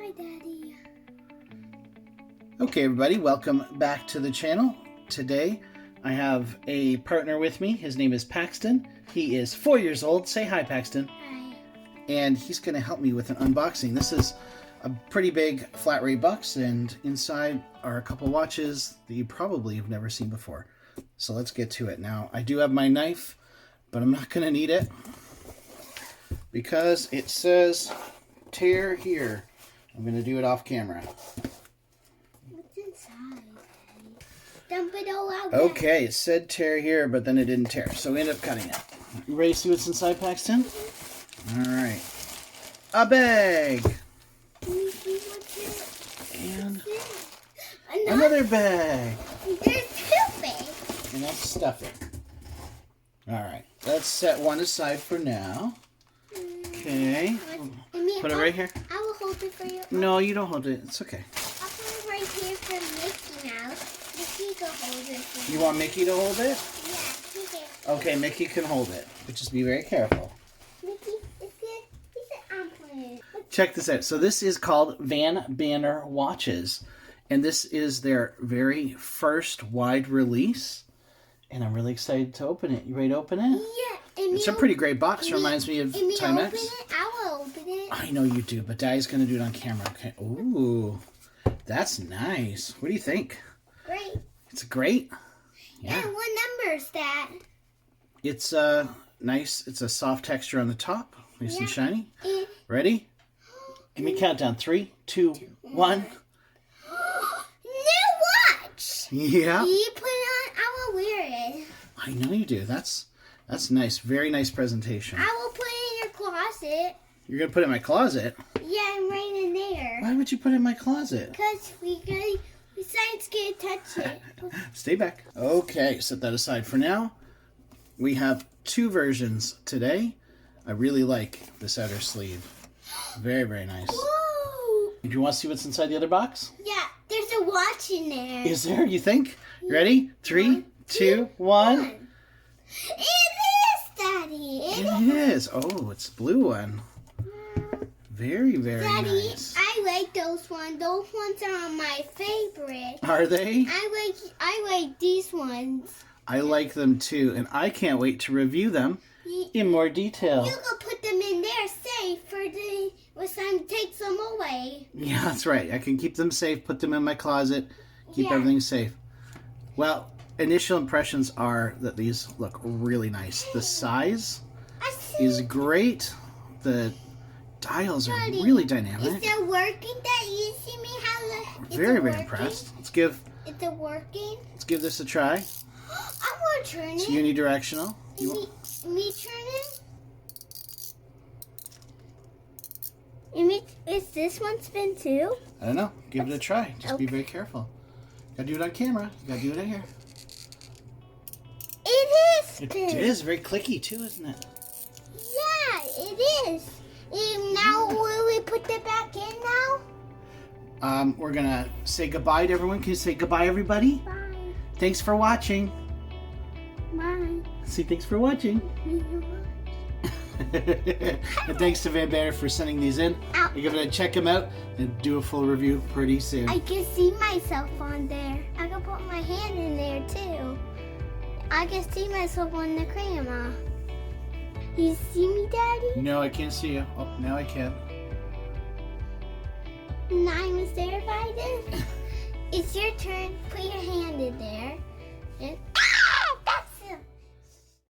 Hi, Daddy. Okay, everybody, welcome back to the channel. Today, I have a partner with me. His name is Paxton. He is 4 years old. Say hi, Paxton. Hi. And he's going to help me with an unboxing. This is a pretty big flat rate box, and inside are a couple watches that you probably have never seen before. So let's get to it. Now, I do have my knife, but I'm not going to need it because it says tear here. I'm going to do it off camera. What's inside? Dump it all out. Okay, it said tear here, but then it didn't tear, so we ended up cutting it. You ready to see what's inside, Paxton? All right. A bag. Let me see what's it. And What's another bag. There's two bags. And let's stuff it. All right, let's set one aside for now. Okay. Put it right here. I will hold it for you. No, you don't hold it. It's okay. I'll put it right here for Mickey Mouse. Mickey can hold it for You want Mickey to hold it? Yeah, he can. Okay, Mickey can hold it, but just be very careful. Mickey, it's good. He said I'm playing. Check this out. So this is called Vanbanner Watches, and this is their very first wide release, and I'm really excited to open it. You ready to open it? Yeah. It's a pretty great box. Reminds me of Timex. I will open it. I know you do, but Daddy's going to do it on camera. Okay. Ooh, that's nice. What do you think? Great. It's great. Yeah. And what number is that? It's nice. It's a soft texture on the top, nice and shiny. And Ready? Give me a countdown. 3, 2, 1. new watch. Yeah. You put it on. I will wear it. I know you do. That's nice. Very nice presentation. I will put it in your closet. You're going to put it in my closet? Yeah, I'm right in there. Why would you put it in my closet? Because besides can't touch it. Stay back. Okay, set that aside for now. We have two versions today. I really like this outer sleeve. Very, very nice. Whoa. Do you want to see what's inside the other box? Yeah, there's a watch in there. Is there, you think? Ready? 3, 2, 1. It is, Daddy. It is. Oh, it's a blue one. Very, very Daddy, nice. I like those ones. Those ones are my favorite. Are they? I like these ones. I like them too, and I can't wait to review them in more detail. You can put them in there safe for the when time takes them away. Yeah, that's right. I can keep them safe, put them in my closet, keep Yeah. everything safe. Well, initial impressions are that these look really nice. The size is great. The dials are Daddy, really Is dynamic. it working? That you see me how the Very, very impressed. Let's give Is it working? this a try. I want to turn It's it. unidirectional. Me turn it? Is this one spin too? I don't know. Give it a try. Just be very careful. Gotta do it on camera. You gotta do it here. It is It spin. is very clicky too, isn't it? Yeah, it is. And now will we put it back in now? We're gonna say goodbye to everyone. Can you say goodbye, everybody? Bye. Thanks for watching. Bye. See, thanks for watching. And thanks to Vanbanner for sending these in. Ow. You're gonna check them out and do a full review pretty soon. I can see myself on there. I can put my hand in there too. I can see myself on the camera. You see me, Daddy? No, I can't see you. Oh, now I can. And I was there by then. It's your turn. Put your hand in there.